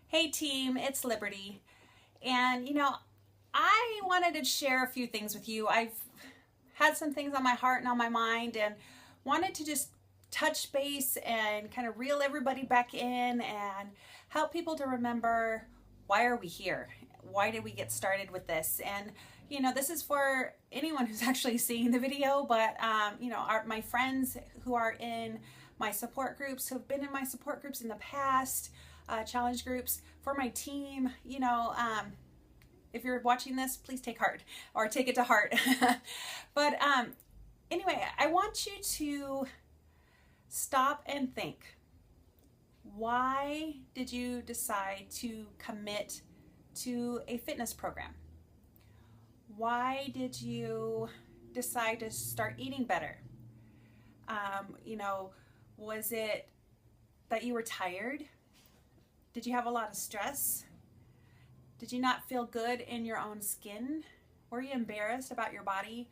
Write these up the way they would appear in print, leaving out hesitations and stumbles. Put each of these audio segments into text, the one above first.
Hey team, it's Liberty. And I wanted to share a few things with you. I've had some things on my heart and on my mind and wanted to just touch base and kind of reel everybody back in and help people to remember, why are we here? Why did we get started with this? And this is for anyone who's actually seeing the video, but my friends who are in my support groups, who have been in my support groups in the past, challenge groups, for my team, if you're watching this, please take heart or take it to heart. But anyway, I want you to stop and think. Why did you decide to commit to a fitness program? Why did you decide to start eating better? Was it that you were tired? Did you have a lot of stress? Did you not feel good in your own skin? Were you embarrassed about your body?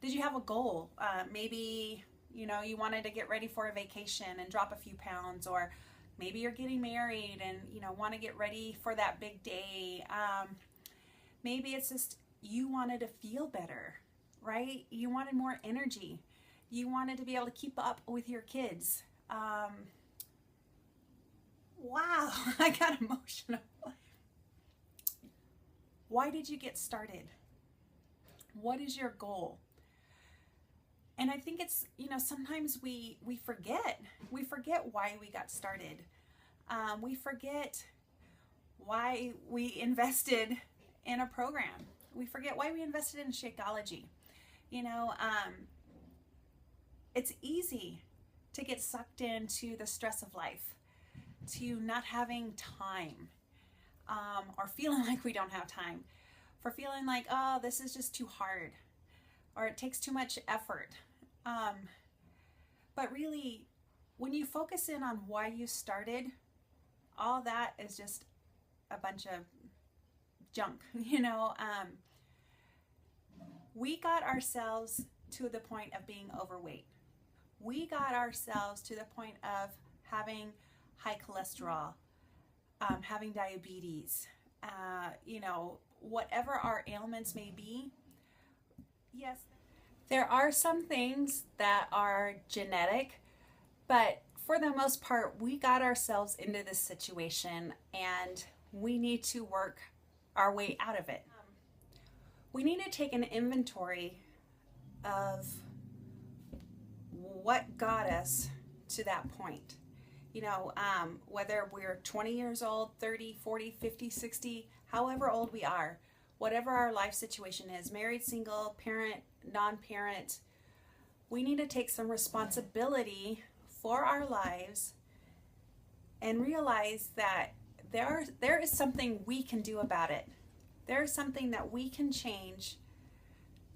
Did you have a goal? Maybe, you wanted to get ready for a vacation and drop a few pounds, or maybe you're getting married and, want to get ready for that big day. Maybe it's just you wanted to feel better, right? You wanted more energy. You wanted to be able to keep up with your kids. Wow, I got emotional. Why did you get started? What is your goal? And I think it's, sometimes we forget. We forget why we got started. We forget why we invested in a program. We forget why we invested in Shakeology. It's easy to get sucked into the stress of life, to not having time, or feeling like we don't have time, for feeling like, oh, this is just too hard, or it takes too much effort. But really, when you focus in on why you started, all that is just a bunch of junk. We got ourselves to the point of being overweight. We got ourselves to the point of having high cholesterol, having diabetes, whatever our ailments may be. Yes, there are some things that are genetic, but for the most part, we got ourselves into this situation and we need to work our way out of it. We need to take an inventory of what got us to that point. Whether we're 20 years old, 30, 40, 50, 60, however old we are, whatever our life situation is, married, single, parent, non-parent, we need to take some responsibility for our lives and realize that there is something we can do about it. There is something that we can change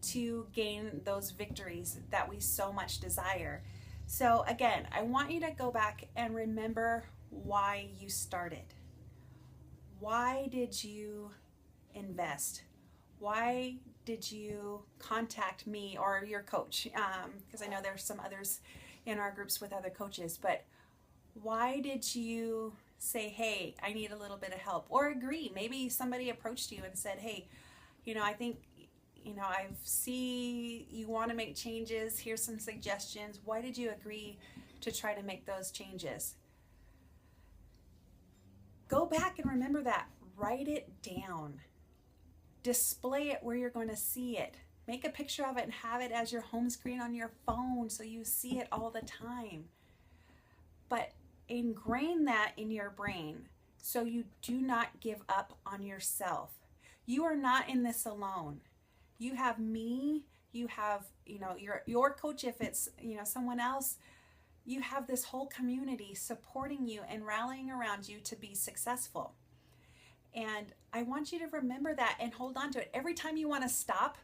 to gain those victories that we so much desire. So again, I want you to go back and remember why you started. Why did you invest? Why did you contact me or your coach? Because I know there's some others in our groups with other coaches, but why did you say, hey, I need a little bit of help? Or agree, maybe somebody approached you and said, hey, I think I see you want to make changes. Here's some suggestions. Why did you agree to try to make those changes? Go back and remember that. Write it down. Display it where you're going to see it. Make a picture of it and have it as your home screen on your phone so you see it all the time. But ingrain that in your brain so you do not give up on yourself. You are not in this alone. You have me, you have, your coach, if it's, someone else. You have this whole community supporting you and rallying around you to be successful. And I want you to remember that and hold on to it. Every time you want to stop,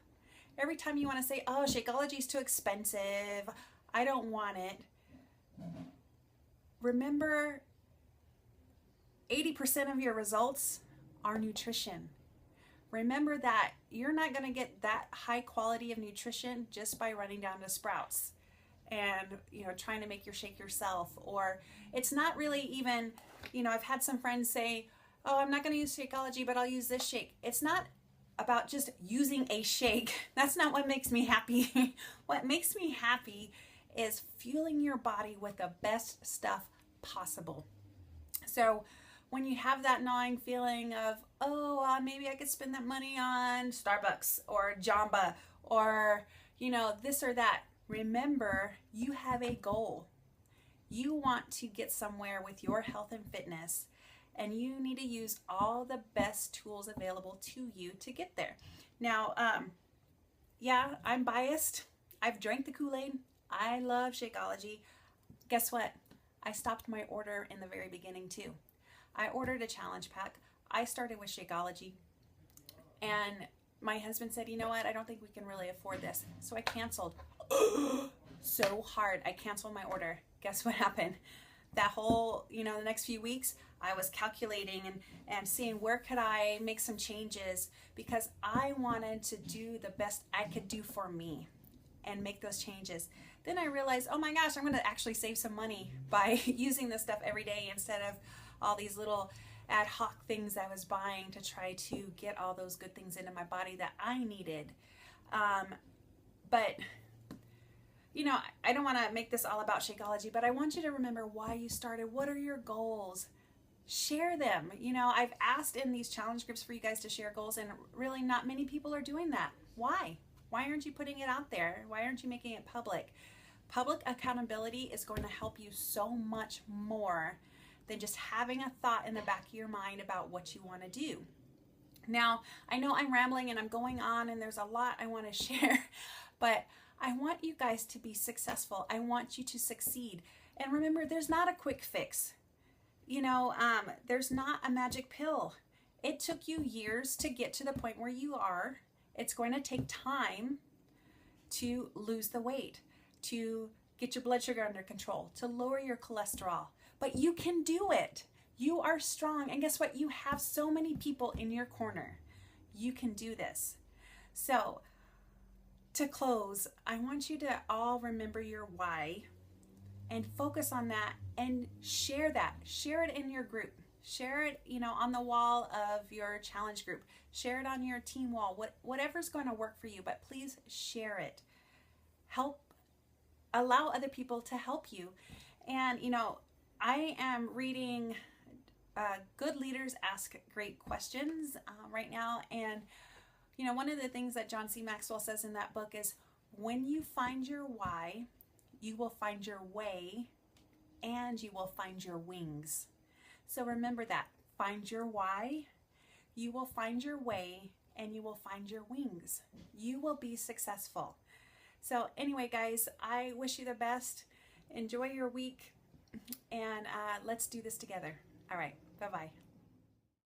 every time you want to say, oh, Shakeology is too expensive, I don't want it. Remember, 80% of your results are nutrition. Remember that you're not going to get that high quality of nutrition just by running down to Sprouts and trying to make your shake yourself. Or it's not really even You know, I've had some friends say, oh, I'm not going to use Shakeology, but I'll use this shake. It's not about just using a shake. That's not what makes me happy. What makes me happy is fueling your body with the best stuff possible. So when you have that gnawing feeling of, oh, maybe I could spend that money on Starbucks or Jamba or, you know, this or that, remember you have a goal. You want to get somewhere with your health and fitness, and you need to use all the best tools available to you to get there. Now, yeah, I'm biased. I've drank the Kool-Aid. I love Shakeology. Guess what? I stopped my order in the very beginning too. I ordered a challenge pack. I started with Shakeology, and my husband said, you know what? I don't think we can really afford this. So I canceled. So hard. I canceled my order. Guess what happened? That whole, you know, the next few weeks, I was calculating and seeing where could I make some changes, because I wanted to do the best I could do for me and make those changes. Then I realized, oh my gosh, I'm going to actually save some money by using this stuff every day instead of all these little ad hoc things I was buying to try to get all those good things into my body that I needed. But you know, I don't want to make this all about Shakeology, but I want you to remember why you started. What are your goals? Share them. You know, I've asked in these challenge groups for you guys to share goals, and really not many people are doing that. Why? Why aren't you putting it out there? Why aren't you making it public? Public accountability is going to help you so much more than just having a thought in the back of your mind about what you want to do. Now, I know I'm rambling and I'm going on, and there's a lot I want to share, but I want you guys to be successful. I want you to succeed. And remember, there's not a quick fix. You know, there's not a magic pill. It took you years to get to the point where you are. It's going to take time to lose the weight, to get your blood sugar under control, to lower your cholesterol. But you can do it. You are strong. And guess what? You have so many people in your corner. You can do this. So, to close, I want you to all remember your why and focus on that and share that. Share it in your group. Share it, you know, on the wall of your challenge group. Share it on your team wall. Whatever's going to work for you, but please share it. Allow other people to help you. And, you know, I am reading Good Leaders Ask Great Questions right now, and you know, one of the things that John C. Maxwell says in that book is, when you find your why, you will find your way, and you will find your wings. So remember that. Find your why, you will find your way, and you will find your wings. You will be successful. So anyway, guys, I wish you the best. Enjoy your week, and let's do this together. All right. Bye-bye.